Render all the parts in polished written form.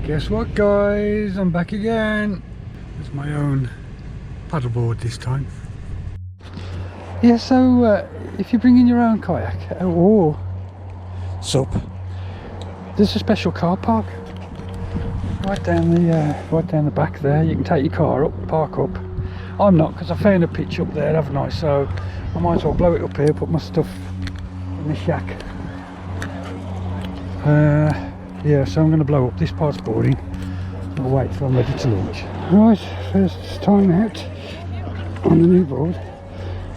Guess what, guys? I'm back again. It's my own paddleboard this time. Yeah, so if you bring in your own kayak or SUP, there's a special car park right down the back there. You can take your car up, park up. I'm not, because I found a pitch up there, haven't I? So I might as well blow it up here, put my stuff in the shack. Yeah, so I'm going to blow up. This part's boring. I'll wait till I'm ready to launch. Right, first time out on the new board.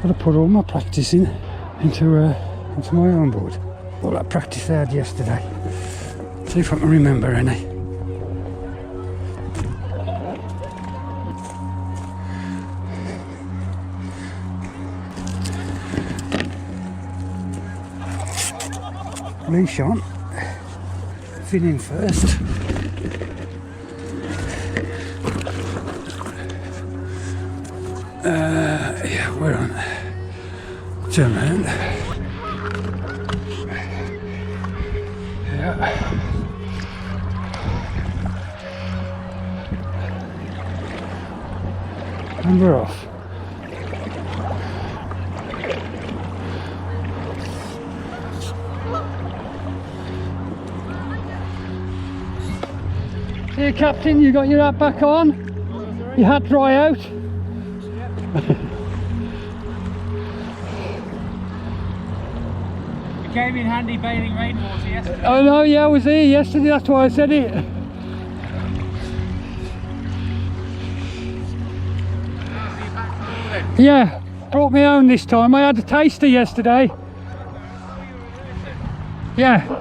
Got to put all my practice into my own board. All that practice I had yesterday. See if I can remember any. Leash on. Fin in first. Yeah, we're on. Turn around. Yeah. And we're off. Here, Captain, you got your hat back on? Your hat dry out? It came in handy bailing rainwater yesterday. Oh no, yeah, I was here yesterday, that's why I said it. Yeah, brought my own this time. I had a taster yesterday. Yeah.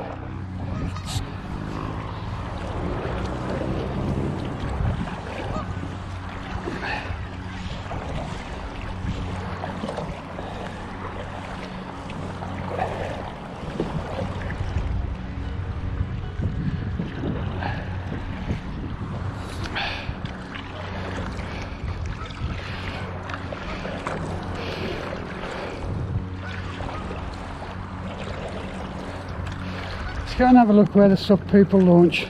Let's go and have a look where the SUP people launch.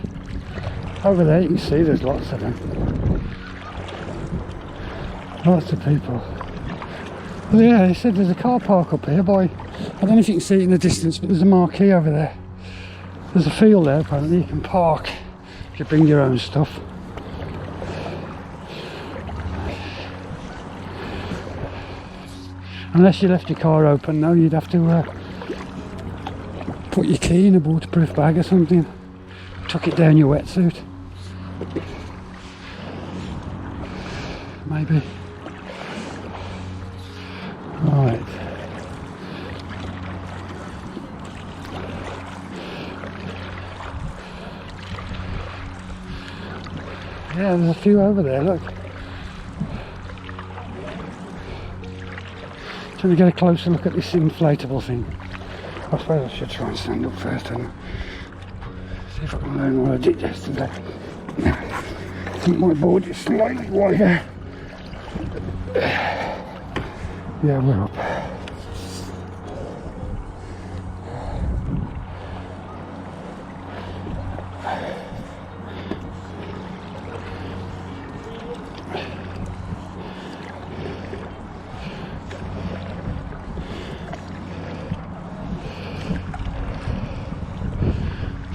Over there you can see there's lots of them. Lots of people. Well, yeah, they said there's a car park up here by, I don't know if you can see it in the distance, but there's a marquee over there. There's a field there apparently you can park if you bring your own stuff. Unless you left your car open, no, you'd have to put your key in a waterproof bag or something, tuck it down your wetsuit, maybe. Right. Yeah, there's a few over there, look. Trying to get a closer look at this inflatable thing. I suppose I should try and stand up first and see if I can learn what I did yesterday. I think my board is slightly wider. Yeah, we're up.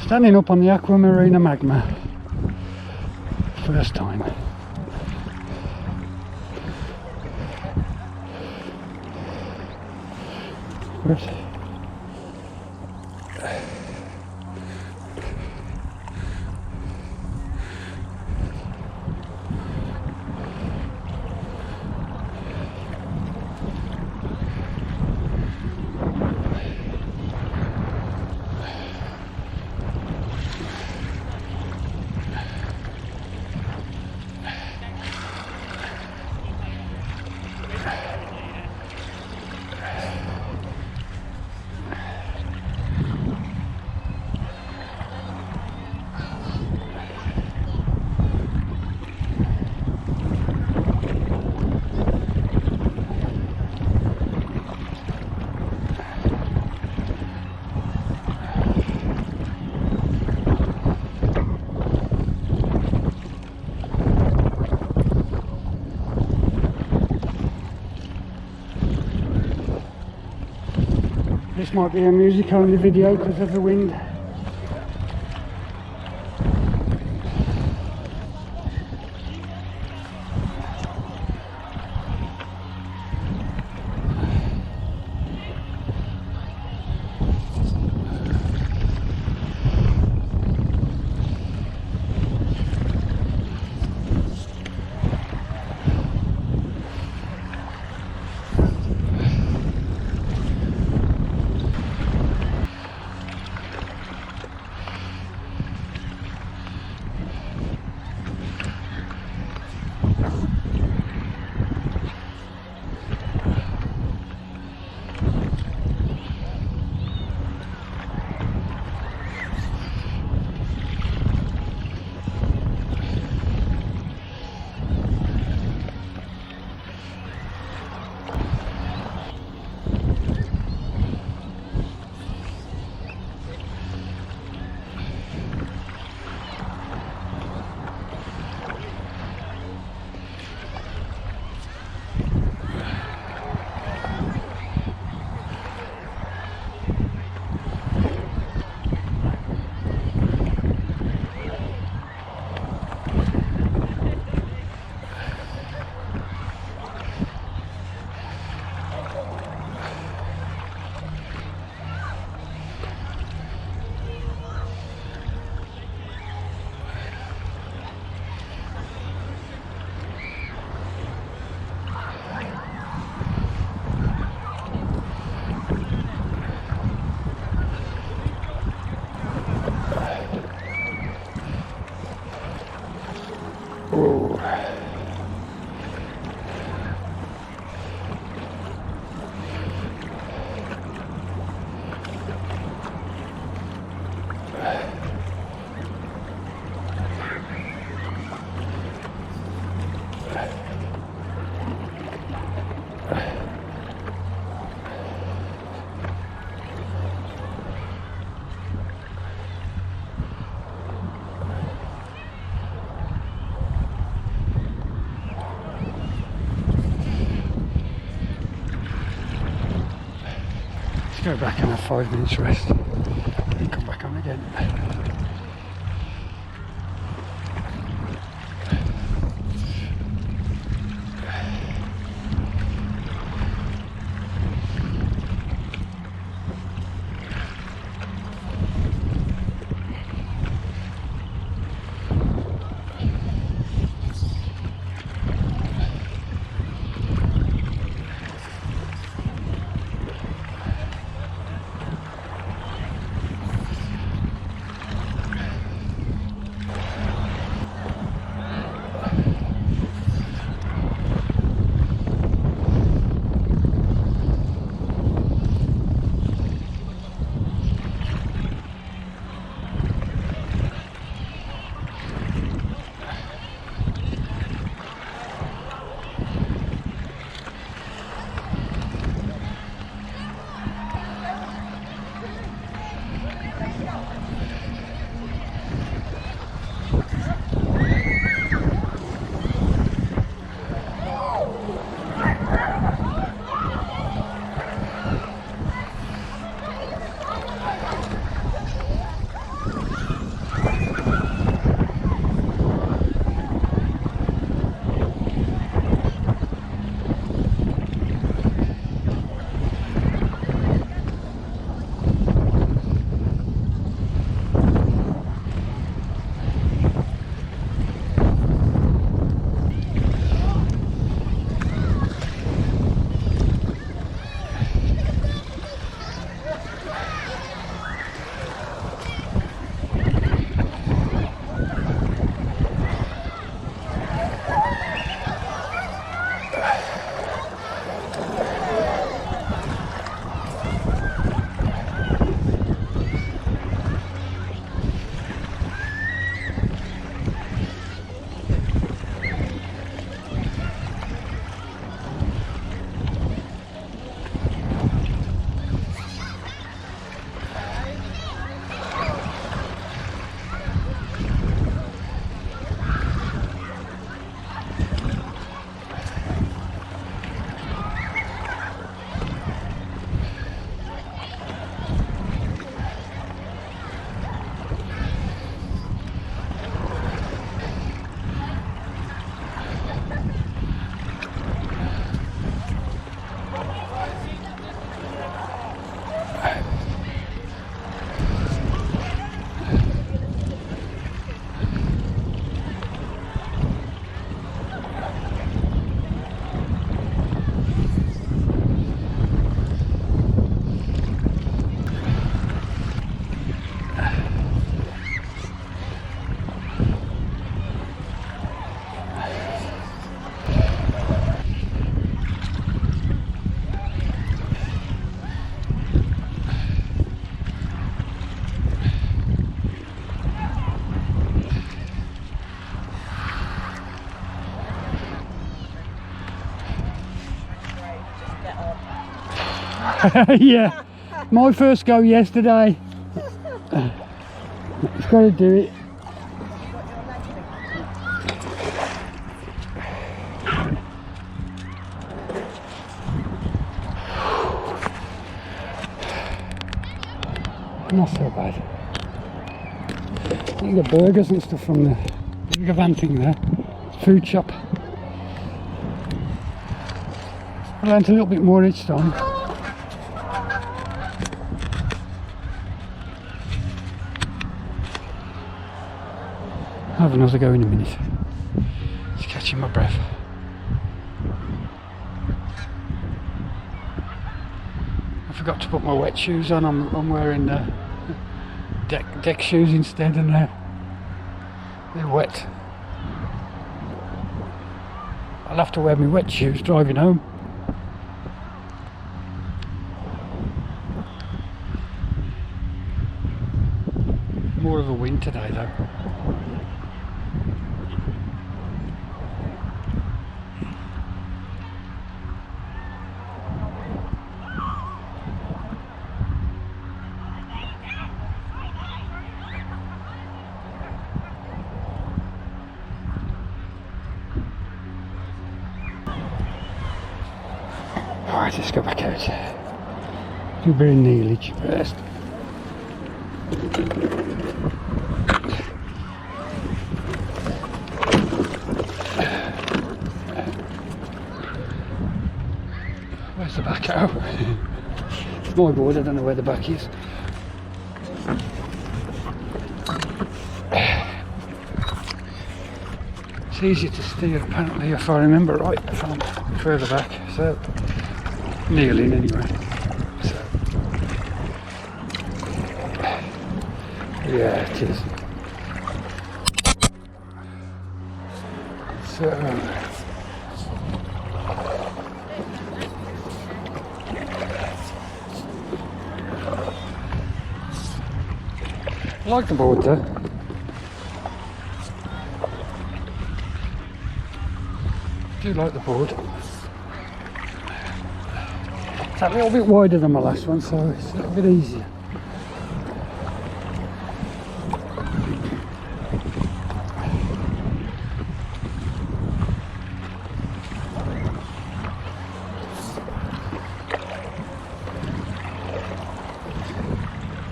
Standing up on the Aqua marina magma. First time. Where's This might be a music only video because of the wind. Go back and have 5 minutes rest and come back on again. Yeah, my first go yesterday. It's got to do it. Not so bad. I think the burgers and stuff from the bigger van thing there. Food shop. I learnt a little bit more each time. I'll have another go in a minute. Just catching my breath. I forgot to put my wet shoes on. I'm wearing deck shoes instead, and they're wet. I'll have to wear my wet shoes driving home. More of a wind today though. Alright, let's go back out. Do a bit of kneelage first. Where's the back out? It's my board, I don't know where the back is. It's easier to steer apparently, if I remember right, if I'm further back. So kneeling anyway. So yeah, it is. So I like the board though. I do like the board. It's a little bit wider than my last one, so it's a little bit easier.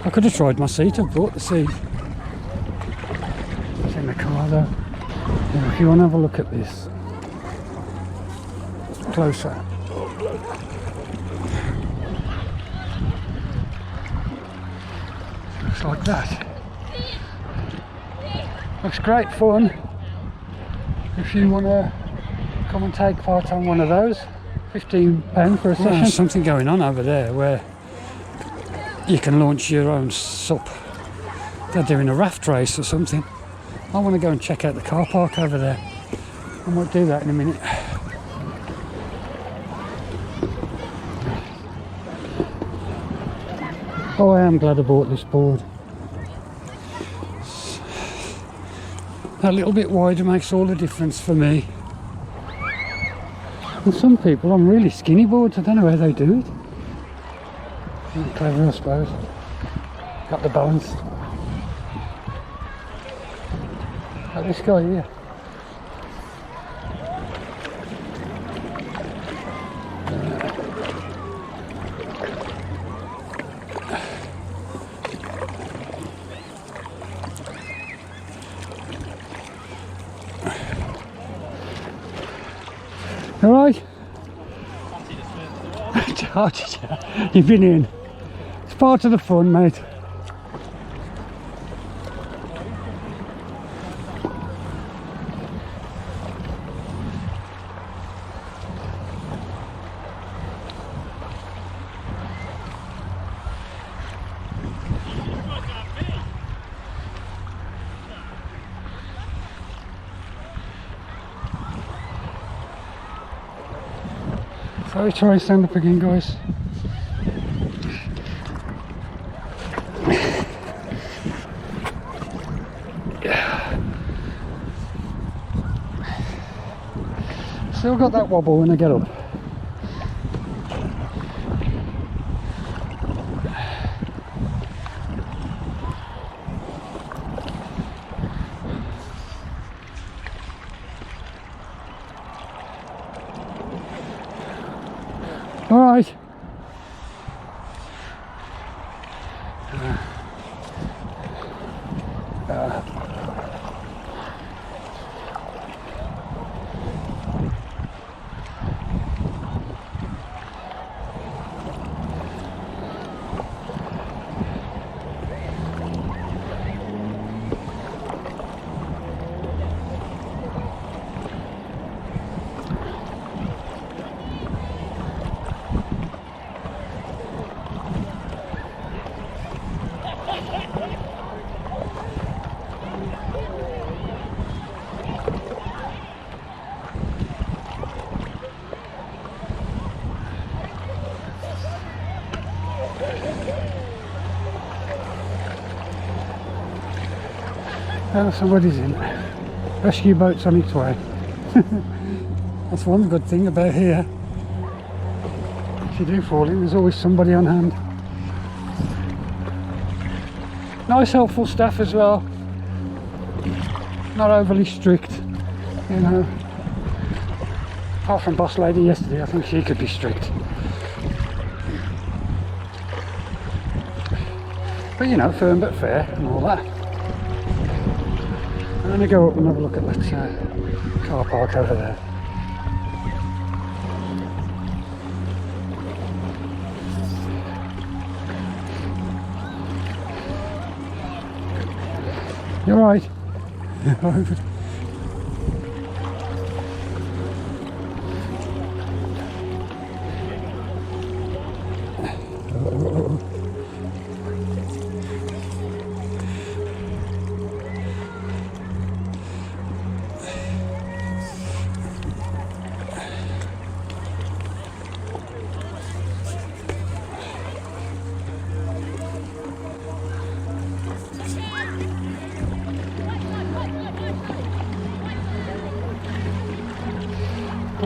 I could have tried my seat. I've brought the seat. It's in the car though. Now, if you want to have a look at this closer. Looks like that. Looks great fun. If you want to come and take part on one of those, £15 for a session. There's something going on over there where you can launch your own SUP. They're doing a raft race or something. I want to go and check out the car park over there. I might do that in a minute. Oh, I am glad I bought this board. A little bit wider makes all the difference for me. And some people on really skinny boards, I don't know how they do it. Clever, I suppose. Got the balance. Like this guy here. All right. You've been in. It's part of the fun, mate. So we try and stand up again, guys. Still got that wobble when I get up. Oh, somebody's in. Rescue boat's on its way. That's one good thing about here. If you do fall in, there's always somebody on hand. Nice helpful staff as well. Not overly strict, you know. Apart from boss lady yesterday, I think she could be strict. But you know, firm but fair and all that. I'm going to go up and have a look at that car park over there. You're right.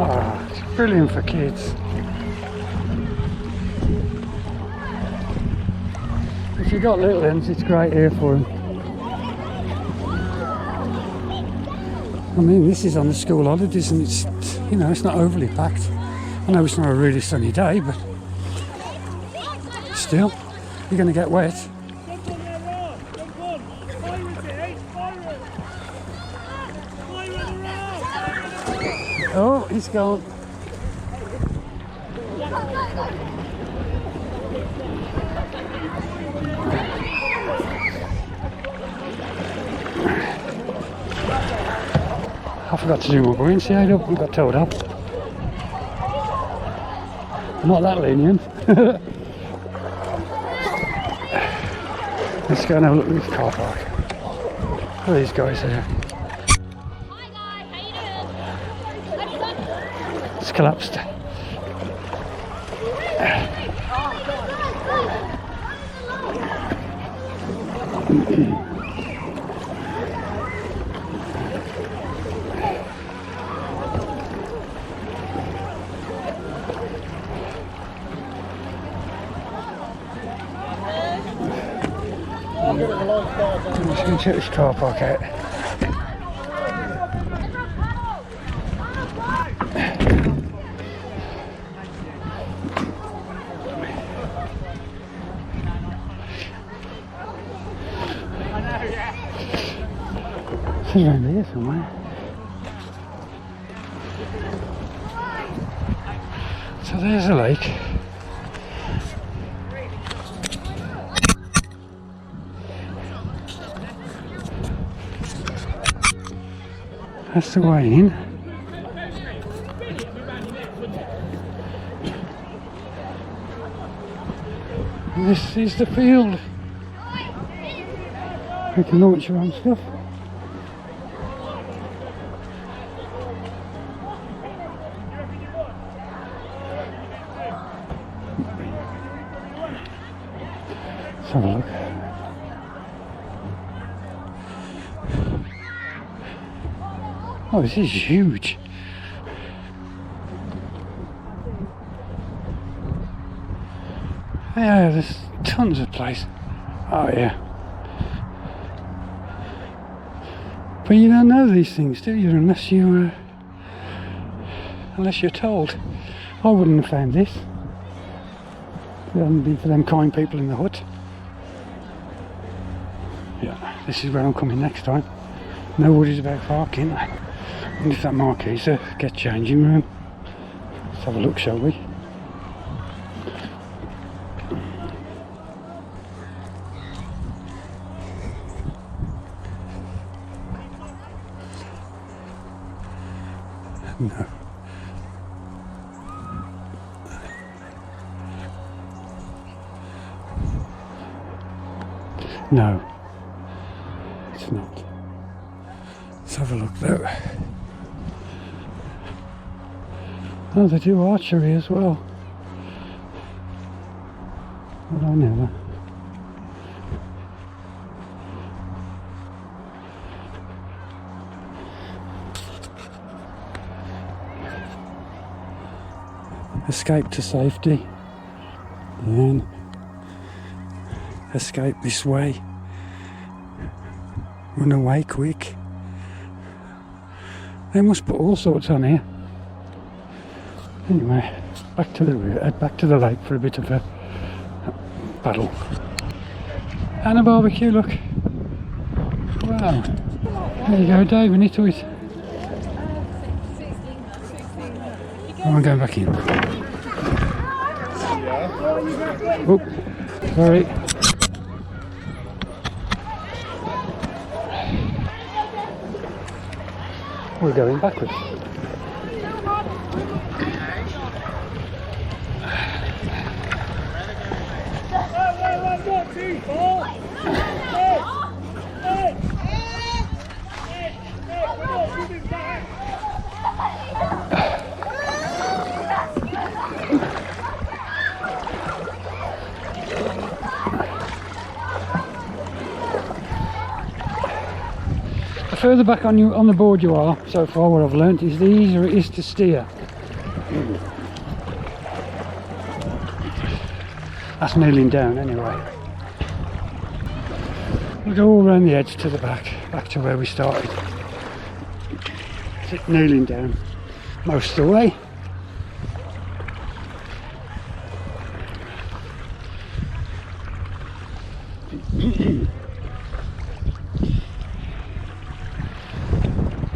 Oh, it's brilliant for kids. If you've got little ones, it's great here for them. I mean, this is on the school holidays and it's, you know, it's not overly packed. I know it's not a really sunny day, but still, you're going to get wet. Oh, he's gone. I forgot to do my buoyancy aid up, we got towed up. Not that lenient. Let's go and have a look at this car park. Look at these guys here. It's collapsed. I'm just going to check this car park out. It's around here somewhere. So there's a lake. That's the way in. And this is the field. You can launch your own stuff. Let's have a look. Oh, this is huge. Yeah, there's tons of place. Oh yeah. But you don't know these things, do you? Unless you're told. I wouldn't have found this. If it hadn't been for them kind people in the hut. Yeah, this is where I'm coming next time. No worries about parking. And if that marquee's a get changing room. Let's have a look, shall we? No. No, it's not. Let's have a look though. Oh, they do archery as well. Well, I never. Escape to safety. And escape this way. Run away quick. They must put all sorts on here. Anyway, back to the lake for a bit of a paddle. And a barbecue, look. Wow. There you go, Dave, and into it. I'm going back in. Oh, sorry. We're going backwards. The further back on the board you are, so far what I've learnt is the easier it is to steer. That's kneeling down anyway. We'll go all around the edge to the back to where we started. Kneeling down most of the way.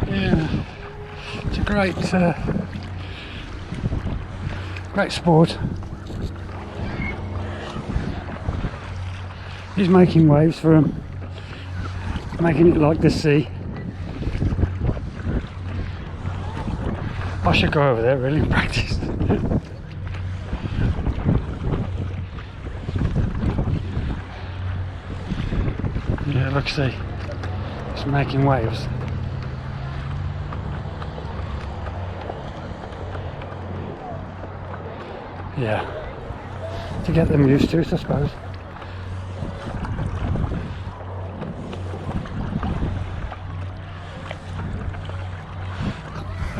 Yeah, it's a great sport. He's making waves for him, making it like the sea. I should go over there really and practice. Yeah, look, see, it's making waves. Yeah, to get them used to it, I suppose.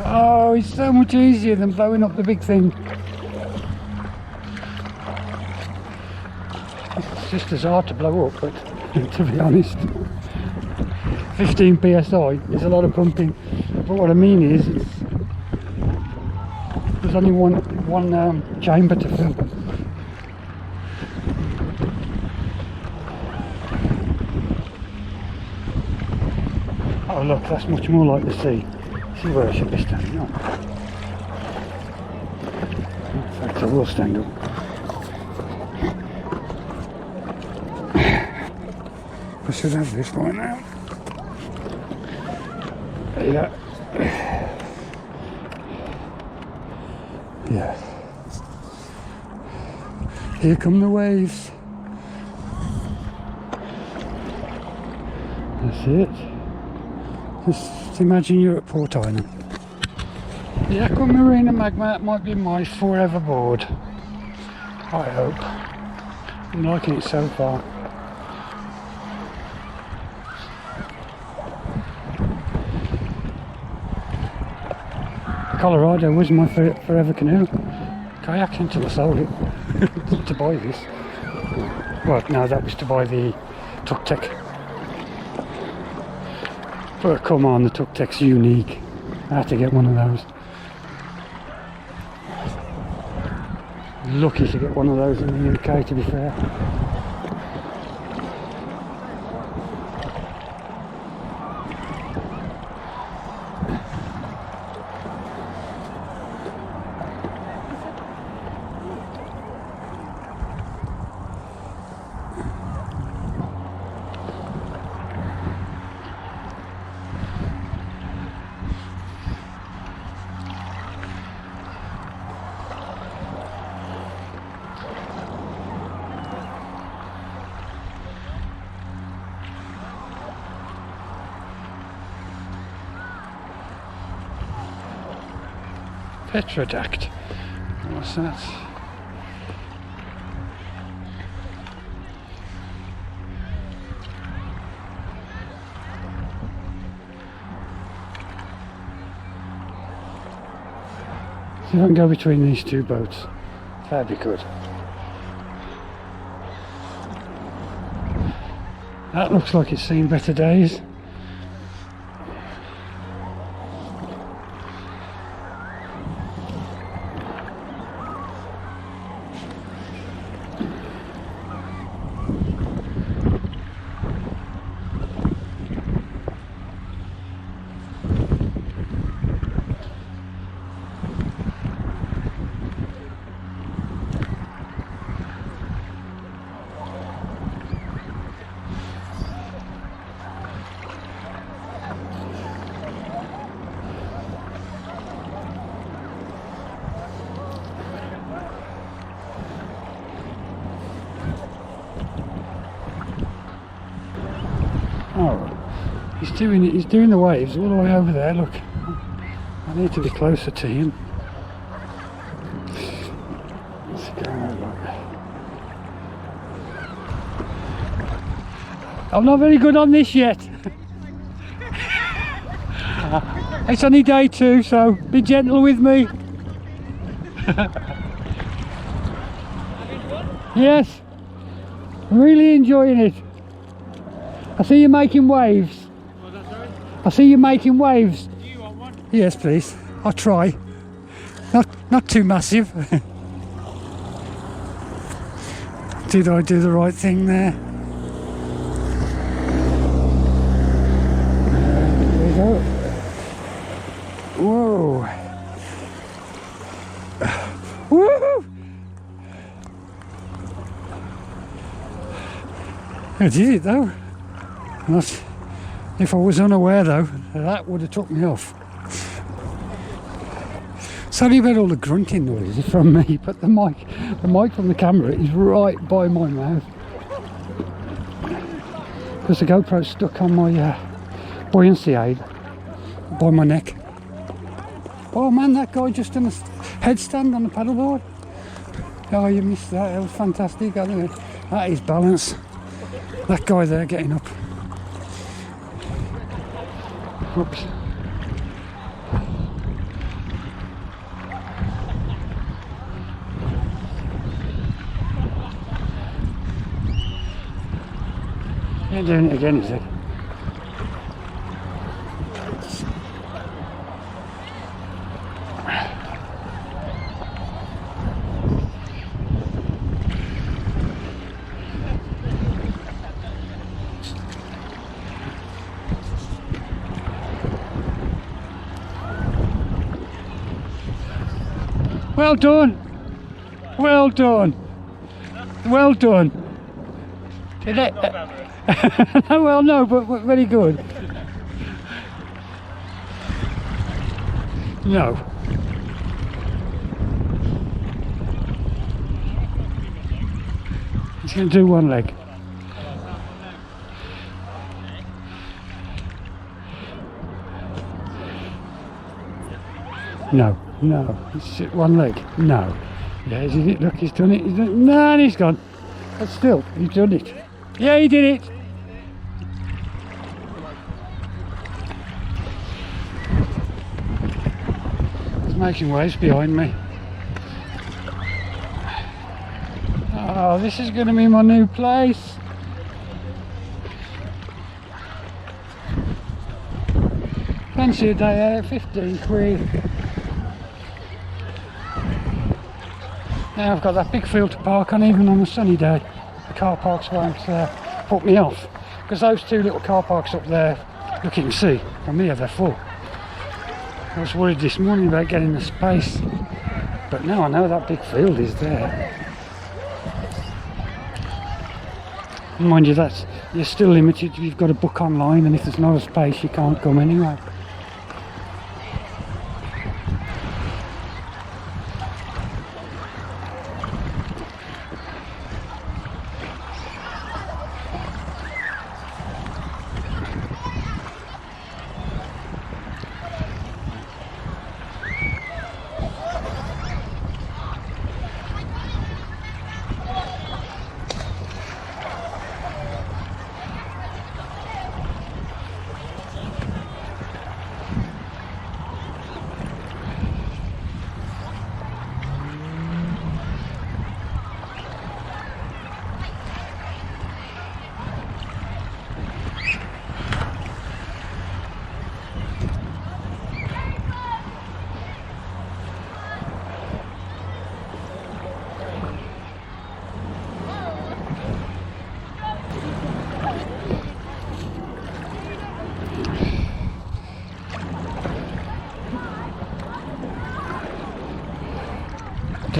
Oh, it's so much easier than blowing up the big thing. It's just as hard to blow up, but to be honest, 15 psi is a lot of pumping. But what I mean is, there's only one chamber to fill. Oh look, that's much more like the sea. This is where I should be standing up. In fact, I will stand up. I should have this by now. Yeah. Yeah. Here come the waves. That's it. Just imagine you're at Port Island. The Aqua Marina Magma might be my forever board. I hope. I'm liking it so far. Colorado was my forever canoe. Kayak until I sold it to buy this. Well, no, that was to buy the tuk-tuk. But come on, the tuk-tuk's unique. I had to get one of those. Lucky to get one of those in the UK, to be fair. Petrodact. What's that? See if I can go between these two boats. That'd be good. That looks like it's seen better days. Oh, he's doing the waves all the way over there. Look, I need to be closer to him. Let's go over. I'm not very good on this yet. It's only day 2, so be gentle with me. Yes, I'm really enjoying it. I see you making waves. I see you making waves. Do you want one? Yes, please. I'll try. Not too massive. Did I do the right thing there? There we go. Whoa. Woo! I did it though. Not, if I was unaware though, that would have took me off. Sorry about all the grunting noises from me, but the mic from the camera is right by my mouth. Because the GoPro's stuck on my buoyancy aid by my neck. Oh man, that guy just on a headstand on the paddleboard. Oh, you missed that. That was fantastic. That is balance. That guy there getting up. Oops. Ain't doing it again, is it? Well done! Well done! Well done! Did it? Well, no, but very good. No. He's going to do one leg. No, no. It's one leg. No. Yeah, is it? Look, he's done it. He's done it. No, and he's gone. But still, he's done it. Yeah, he did it. He's making waves behind me. Oh, this is going to be my new place. Fancy a day out, 15 quid. Now I've got that big field to park on, even on a sunny day. The car parks won't put me off, because those two little car parks up there, look, you can see from here they're full. I was worried this morning about getting the space, but now I know that big field is there. Mind you, that's, you're still limited. You've got to book online, and if there's not a space you can't come anyway.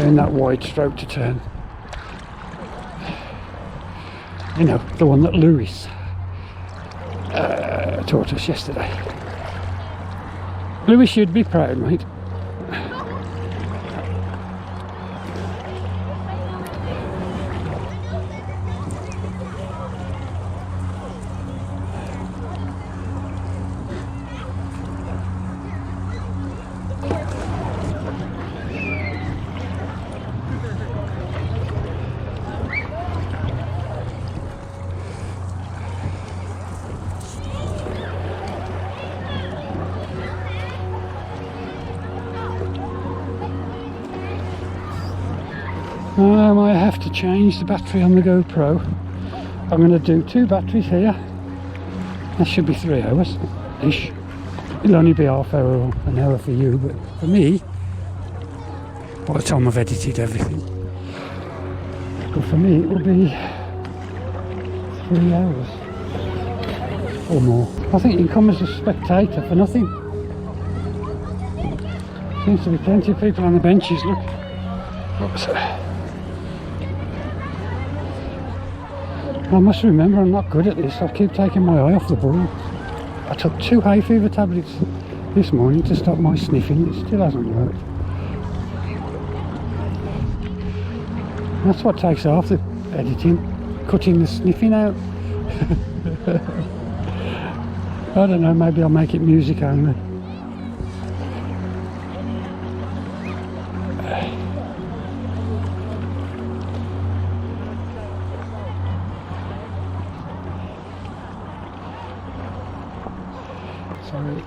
doing that wide stroke to turn. You know, the one that Lewis taught us yesterday. Lewis, you'd be proud, mate. I might have to change the battery on the GoPro. I'm going to do 2 batteries here. That should be 3 hours ish. It'll only be half hour or an hour for you, but for me, by the time I've edited everything, but for me it will be 3 hours or more. I think you can come as a spectator for nothing. Seems to be plenty of people on the benches, look. Oops. I must remember I'm not good at this. I keep taking my eye off the ball. I took 2 hay fever tablets this morning to stop my sniffing. It still hasn't worked. That's what takes half the editing, cutting the sniffing out. I don't know, maybe I'll make it music only. Sorry.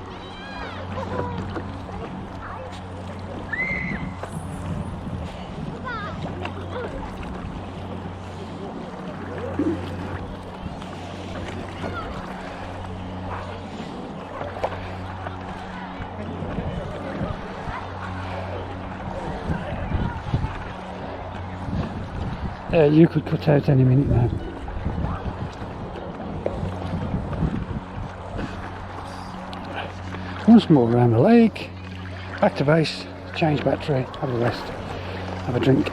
You could cut out any minute now. Once more around the lake, back to base, change battery, have a rest, have a drink.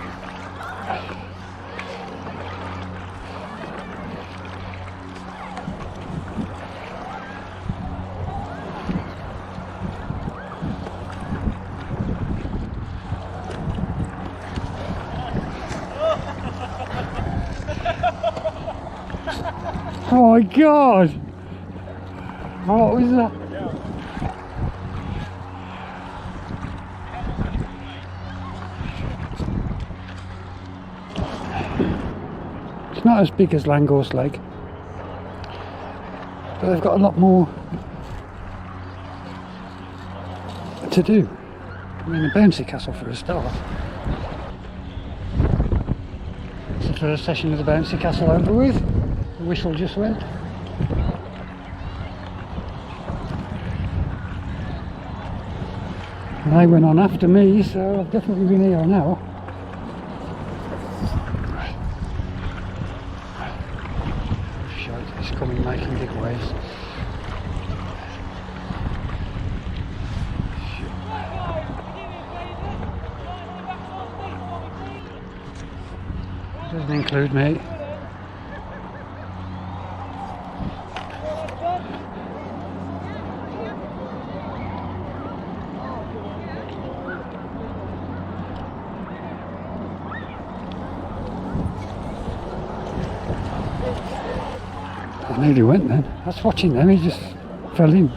Oh my God! What was that? It's not as big as Langorse Lake, but they've got a lot more to do. I mean, a bouncy castle for a start. It's the first session of the bouncy castle over with. The whistle just went. And they went on after me, so I've definitely been here an hour. Shite, it's coming, making big waves. Doesn't include me. I nearly went then. I was watching them, he just fell in.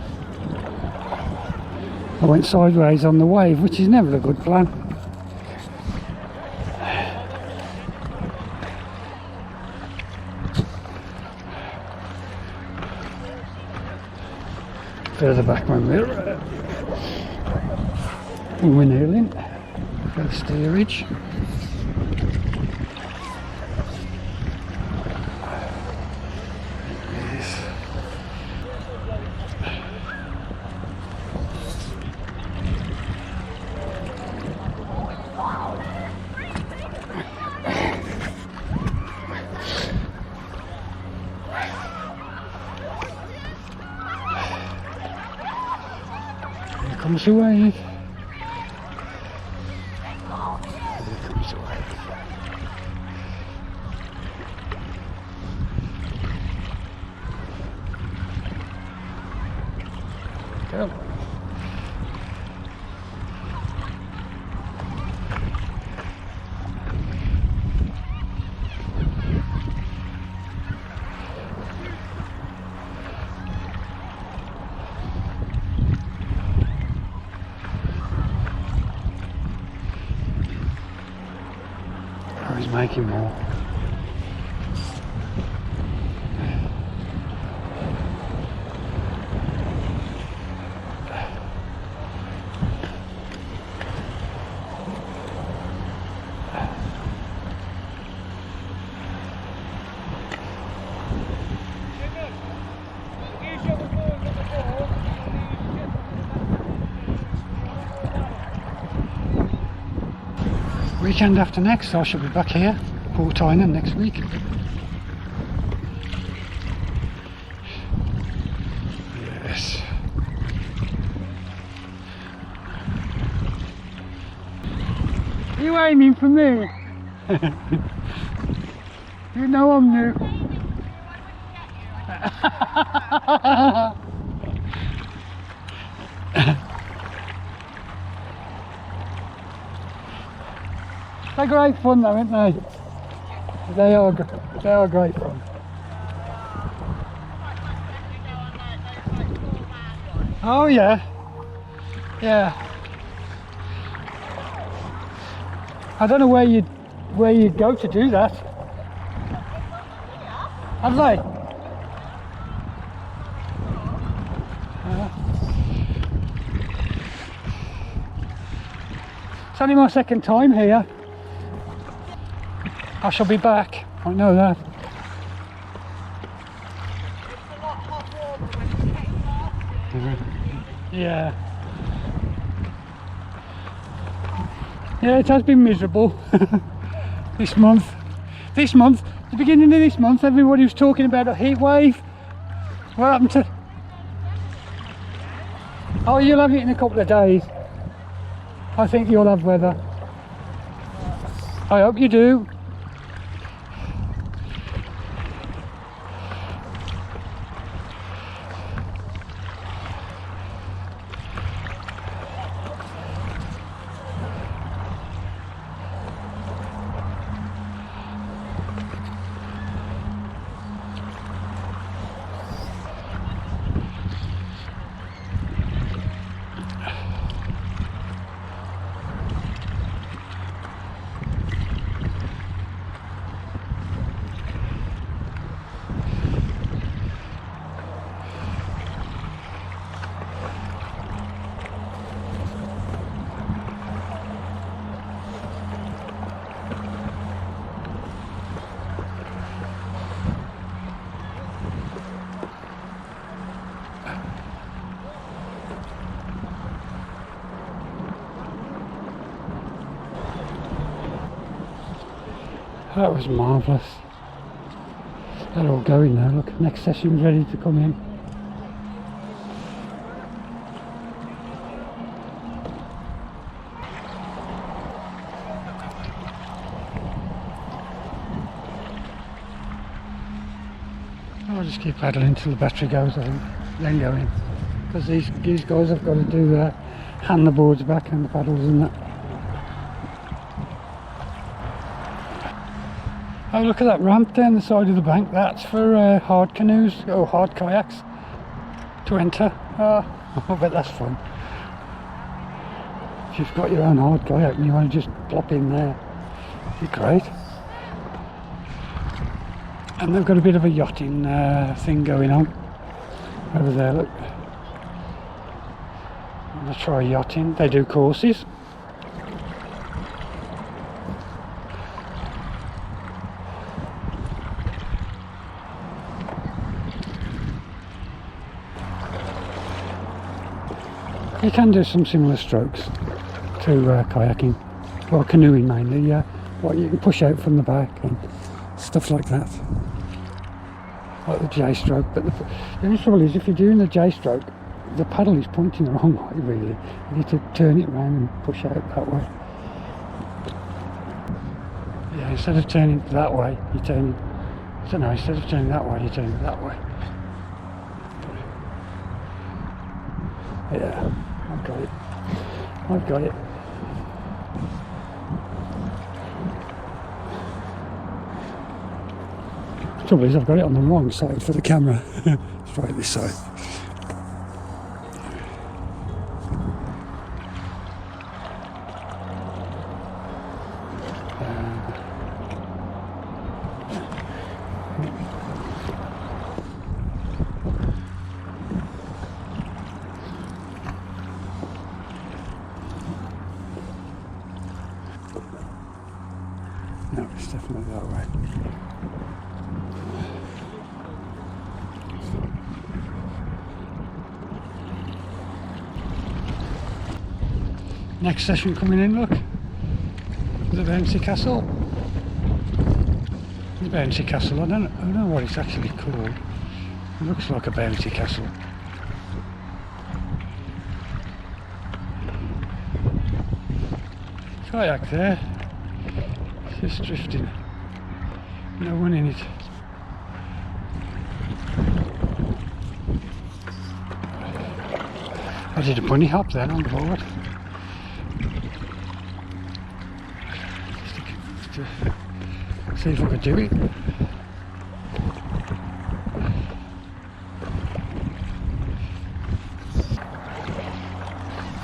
I went sideways on the wave, which is never a good plan. Further back when we're nearly in. Go steerage. Here comes the wave. Here comes go. Oh, he's making more. Weekend after next, I shall be back here, Port Tynan, next week. Yes. You aiming for me? You know I'm new. They're great fun though, aren't they? They are great fun. Oh yeah. Yeah. I don't know where you'd go to do that. Have they? It's only my second time here. I shall be back, I know that. It's a lot warmer when you take off. Yeah. Yeah, it has been miserable this month. The beginning of this month, everybody was talking about a heat wave. What happened to... Oh, you'll have it in a couple of days. I think you'll have weather. I hope you do. That was marvellous. They're all going now, look, next session's ready to come in. I'll just keep paddling until the battery goes, I think, then go in. Because these guys have got to do hand the boards back and the paddles and that. Oh, look at that ramp down the side of the bank. That's for hard canoes or hard kayaks to enter. Oh, I bet that's fun. If you've got your own hard kayak and you want to just plop in there, it'd be great. And they've got a bit of a yachting thing going on over there, look. I'm going to try yachting. They do courses. You can do some similar strokes to kayaking, or canoeing mainly, yeah. What you can push out from the back and stuff like that. Like the J-stroke, but the only trouble is if you're doing the J-stroke, the paddle is pointing the wrong way really. You need to turn it around and push out that way. Yeah, instead of turning that way, you turn, I don't know, instead of turning that way, you turn it that way. Yeah, I've got it. I've got it. The trouble is I've got it on the wrong side for the camera. It's right this side. No, it's definitely that way. Next session coming in, look. The bouncy castle. The bouncy castle, I don't know what it's actually called. It looks like a bouncy castle. Kayak there. It's just drifting. No one in it. I did a bunny hop then on the board. Just to see if I could do it.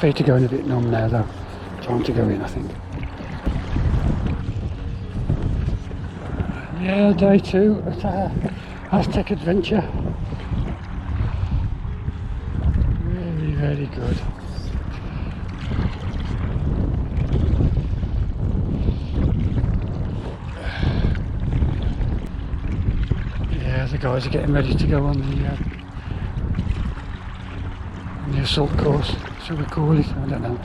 Feet are going a bit numb now though. Time to go in, I think. Yeah, day 2 at Aztec Adventure. Really, very good. Yeah, the guys are getting ready to go on the assault course, shall we call it? I don't know.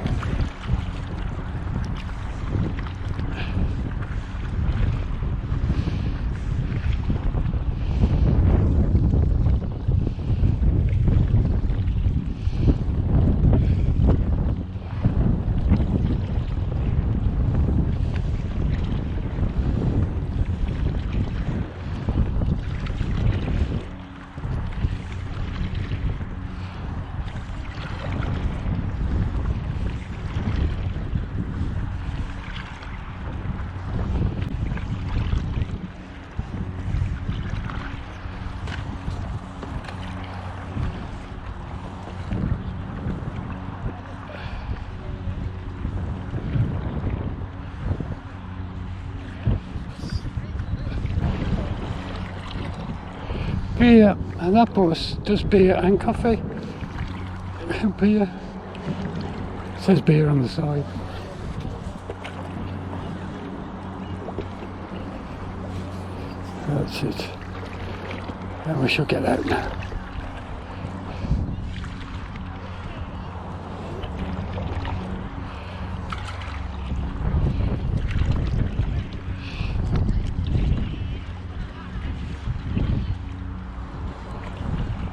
Beer, and that bus does beer and coffee. Beer. It says beer on the side. That's it. And we shall get out now.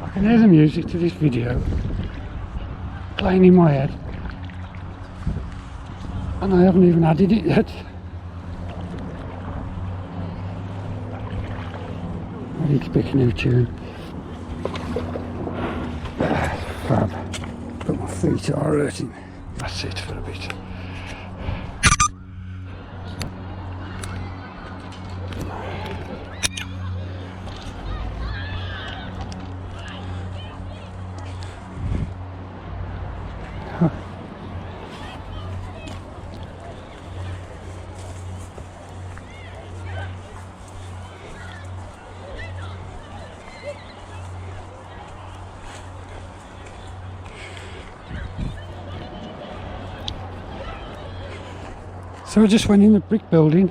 I can hear the music to this video playing in my head, and I haven't even added it yet. I need to pick a new tune. Fab. But my feet are hurting. That's it for a bit. So I just went in the brick building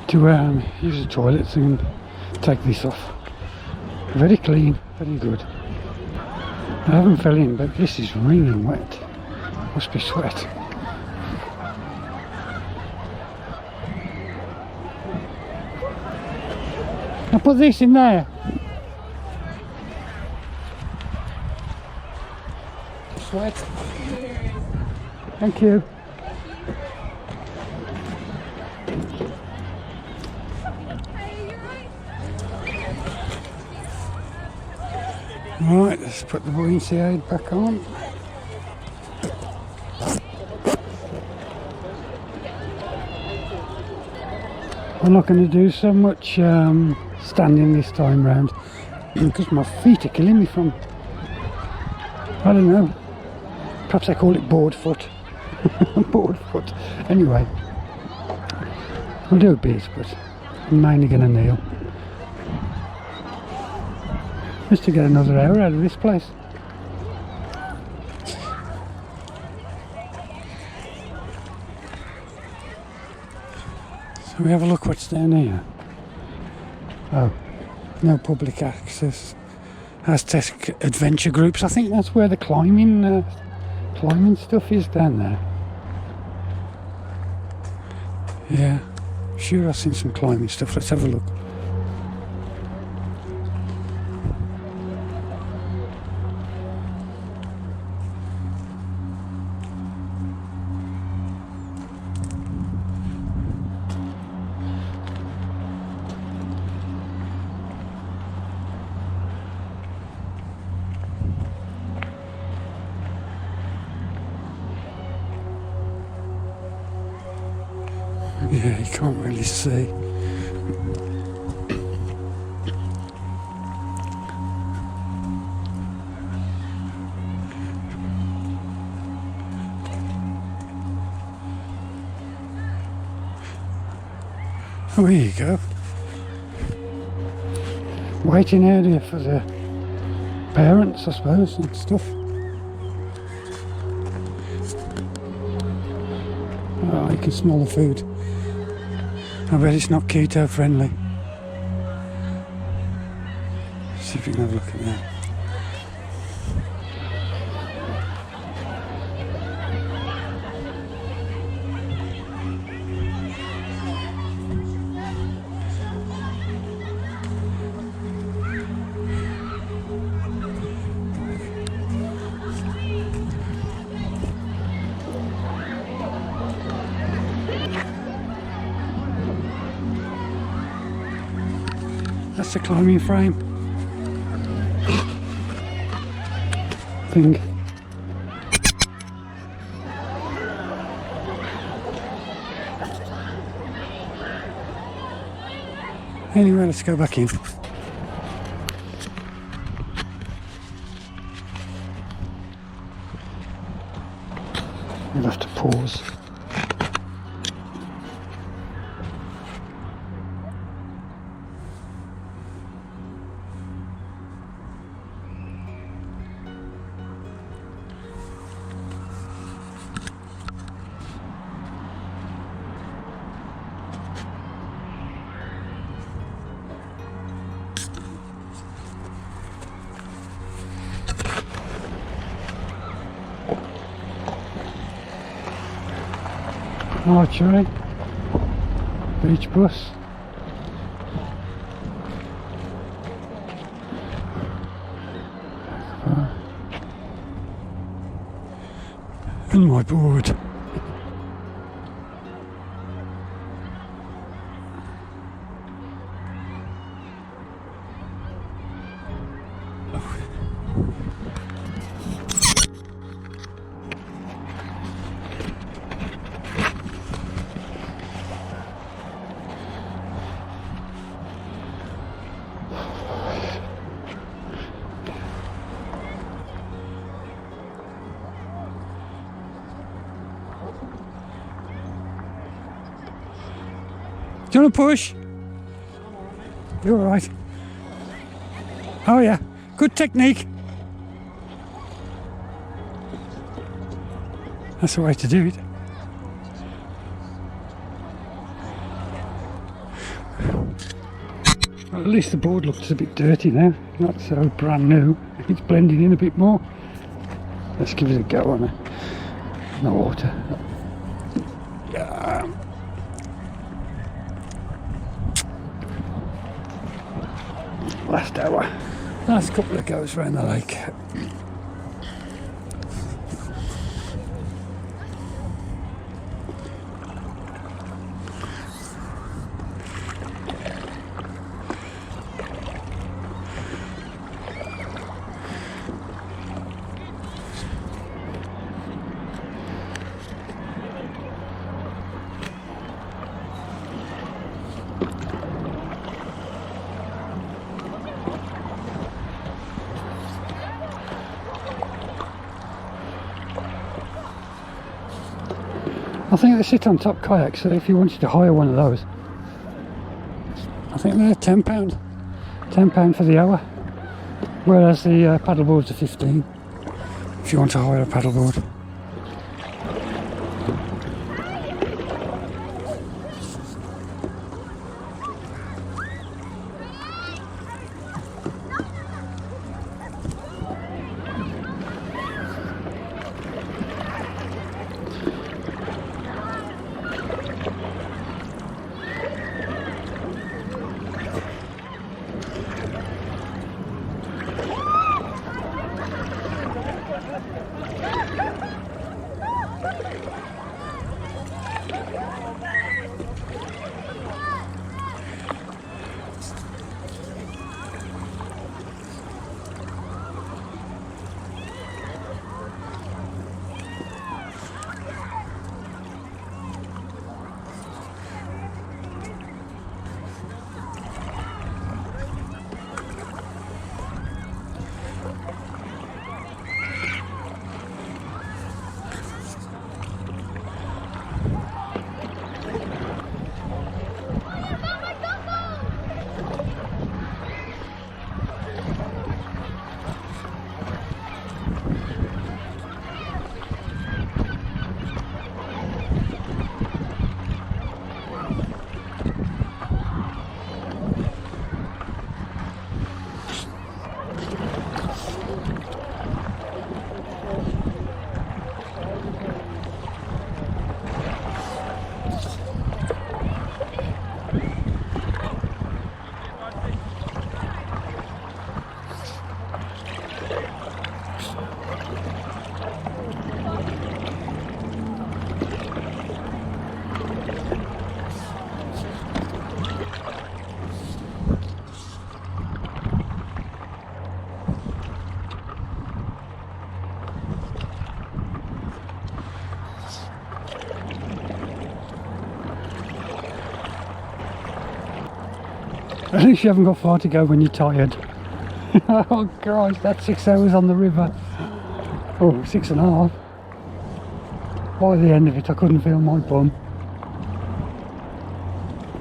to use the toilets and take this off. Very clean, very good. I haven't fell in, but this is wringing wet. Must be sweat. I'll put this in there. Sweat. Thank you. Right, let's put the buoyancy aid back on. I'm not going to do so much standing this time round because my feet are killing me from, I don't know, perhaps I call it board foot. Board foot. Anyway, I'll do a bit, but I'm mainly going to kneel. Just to get another hour out of this place. So we have a look what's down here. Oh, no public access. Aztec Adventure groups. I think that's where the climbing stuff is down there. Yeah, sure I've seen some climbing stuff. Let's have a look. Yeah, you can't really see. Oh, here you go. Waiting area for the parents, I suppose, and stuff. Oh, you can smell the food. I bet it's not keto friendly. See if we can have a look at that. That's the climbing frame thing. Anyway, let's go back in. We'll have to pause. Archery, beach bus. And my board. Do you want to push? You're all right. Oh yeah, good technique. That's the way to do it. Well, at least the board looks a bit dirty now, not so brand new. It's blending in a bit more. Let's give it a go on the water. Yeah. Last hour, last couple of goes around the lake. I think they sit on top kayaks, so if you wanted to hire one of those, I think they're £10. £10 for the hour. Whereas the paddleboards are 15 if you want to hire a paddleboard. At least you haven't got far to go when you're tired. Oh Christ, that's 6 hours on the river. Oh, 6.5. By the end of it I couldn't feel my bum.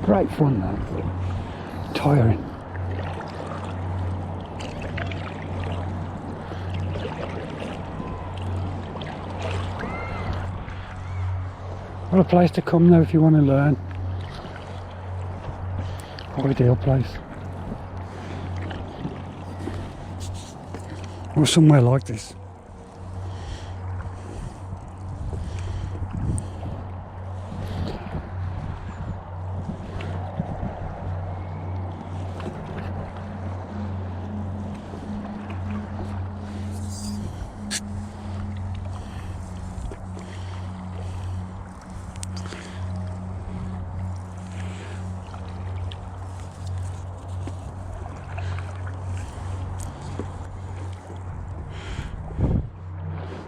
Great fun though, but tiring. What a place to come though if you want to learn. Ideal place. Or somewhere like this.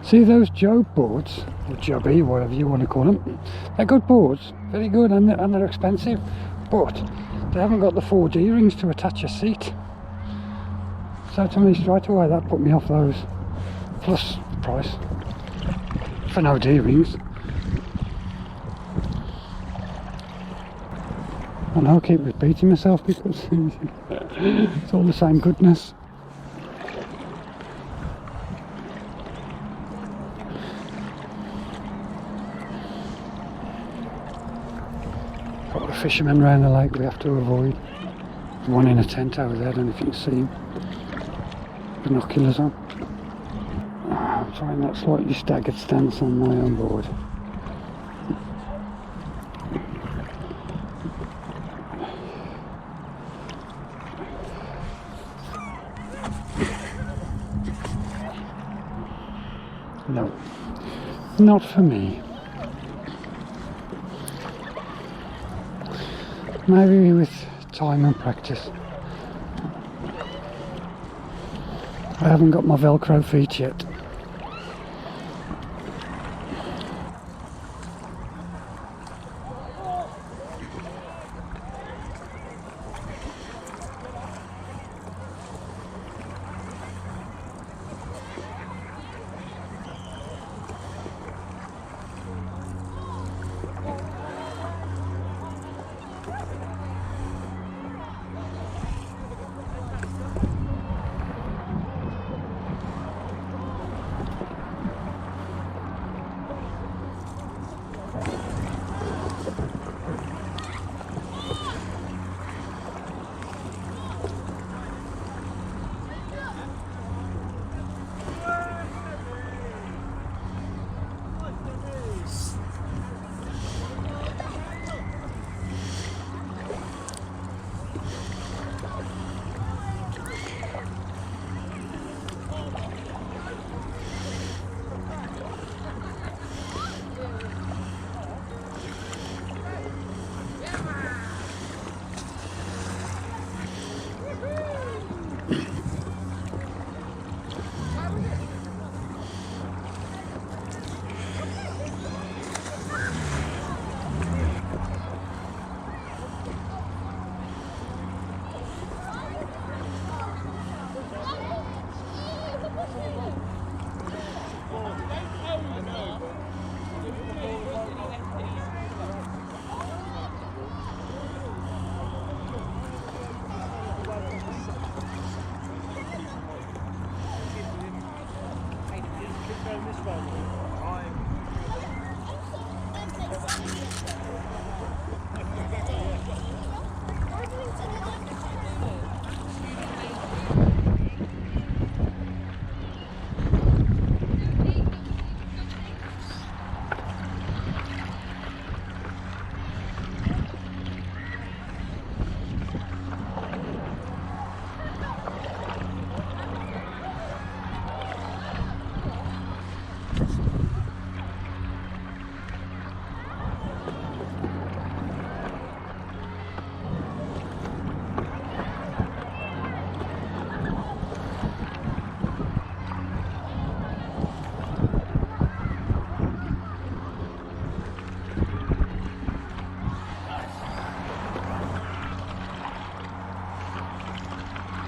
See those job boards, or jobby, whatever you want to call them, they're good boards, very good, and they're expensive, but they haven't got the 4 D-rings to attach a seat. So to me straight away that put me off those, plus the price, for no D-rings. And I'll keep repeating myself because it's all the same goodness. Got the fishermen around the lake we have to avoid. There's one in a tent over there, I don't know if you can see him. Binoculars on. I'm trying that slightly staggered stance on my own board. No, not for me. Maybe with time and practice. I haven't got my Velcro feet yet.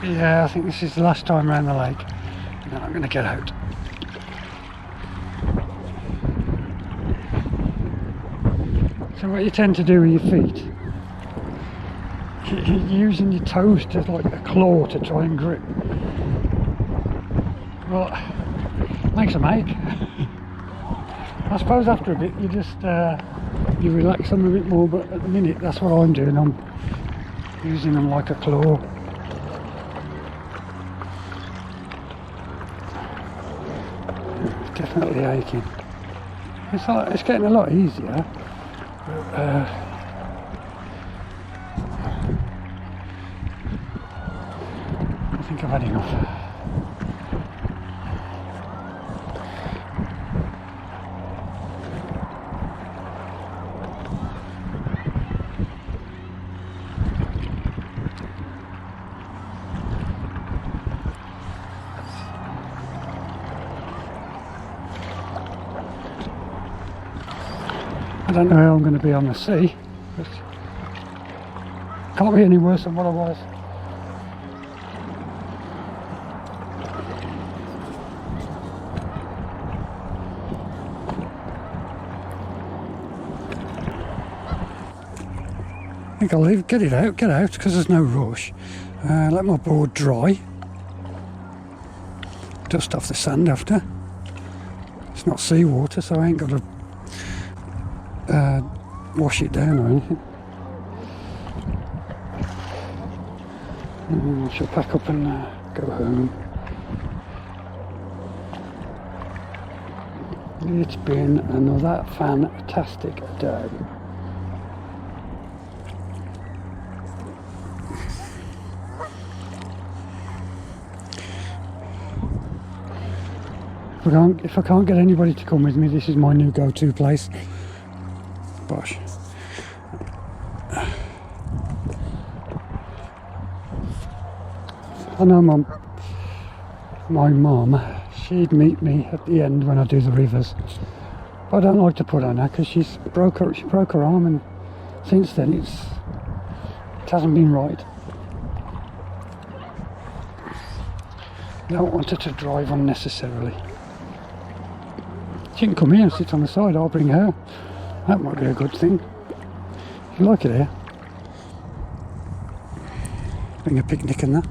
Yeah, I think this is the last time around the lake. Then I'm going to get out. So what you tend to do with your feet, you're using your toes to like a claw to try and grip. Well, makes a make. I suppose after a bit you just you relax them a bit more, but at the minute that's what I'm doing. I'm using them like a claw. Definitely aching. It's getting a lot easier. I think I've had enough. I don't know how I'm going to be on the sea, but can't be any worse than what I was. I think I'll get out, because there's no rush. Let my board dry. Dust off the sand after. It's not seawater, so I ain't got to wash it down or anything. And I shall pack up and go home. It's been another fantastic day. If I can't get anybody to come with me, this is my new go-to place. Bosh. I know my mum, she'd meet me at the end when I do the rivers. But I don't like to put on her because she broke her arm, and since then it hasn't been right. I don't want her to drive unnecessarily. She can come here and sit on the side, I'll bring her. That might be a good thing. If you like it here. Bring a picnic and that.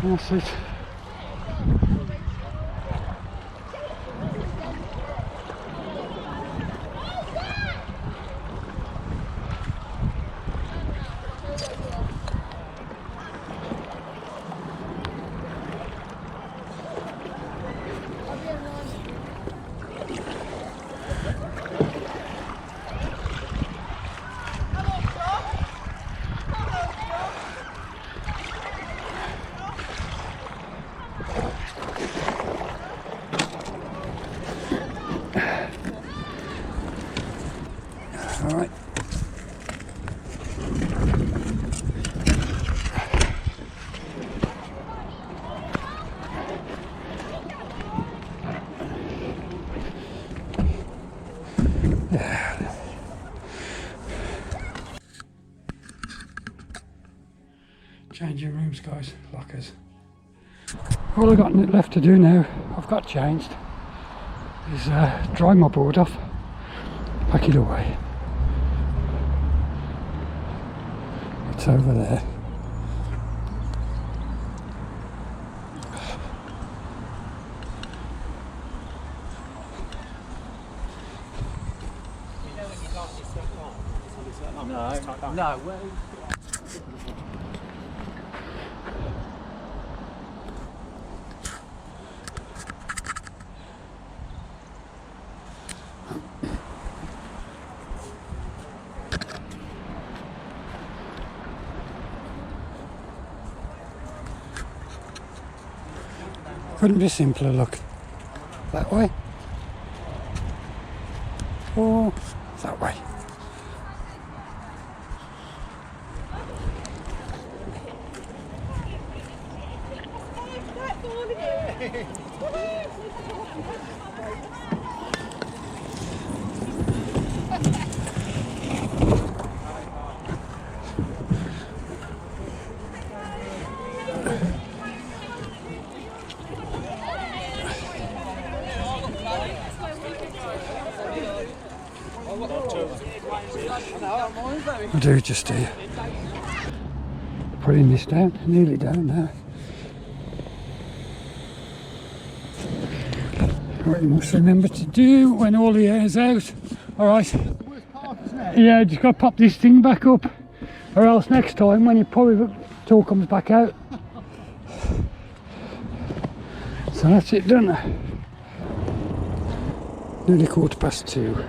That's it. All right. Changing rooms, guys, lockers. All I've got left to do now, I've got changed, is dry my board off, pack it away. It's over there. No. Couldn't be simpler, look. That way. Or that way. I do just here. Putting this down, nearly down now. What you must remember to do when all the air's out. Alright. Yeah, just got to pop this thing back up, or else next time when it all comes back out. So that's it done. Nearly 2:15.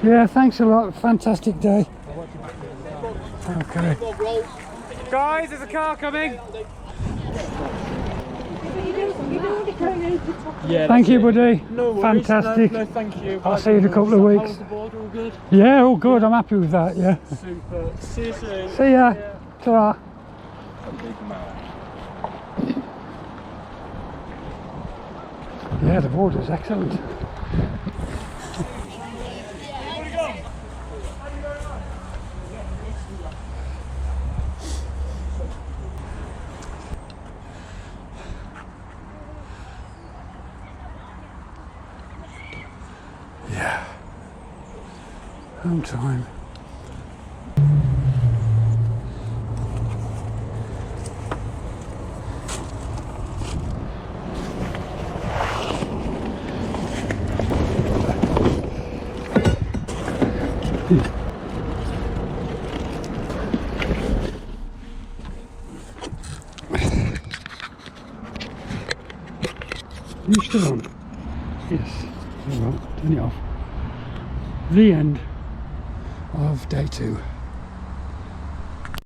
Yeah, thanks a lot. Fantastic day. Okay. Guys, there's a car coming. Yeah, thank you, buddy. No worries. Fantastic. No, thank you. I'll see you in a couple of weeks. How's the board? All good? Yeah, all good. I'm happy with that. Yeah. Super. See you soon. See ya. Ta-ra. Yeah, the board is excellent. Yeah. Home time. You still on? Yes. Very well. Turn it off. The end of day 2.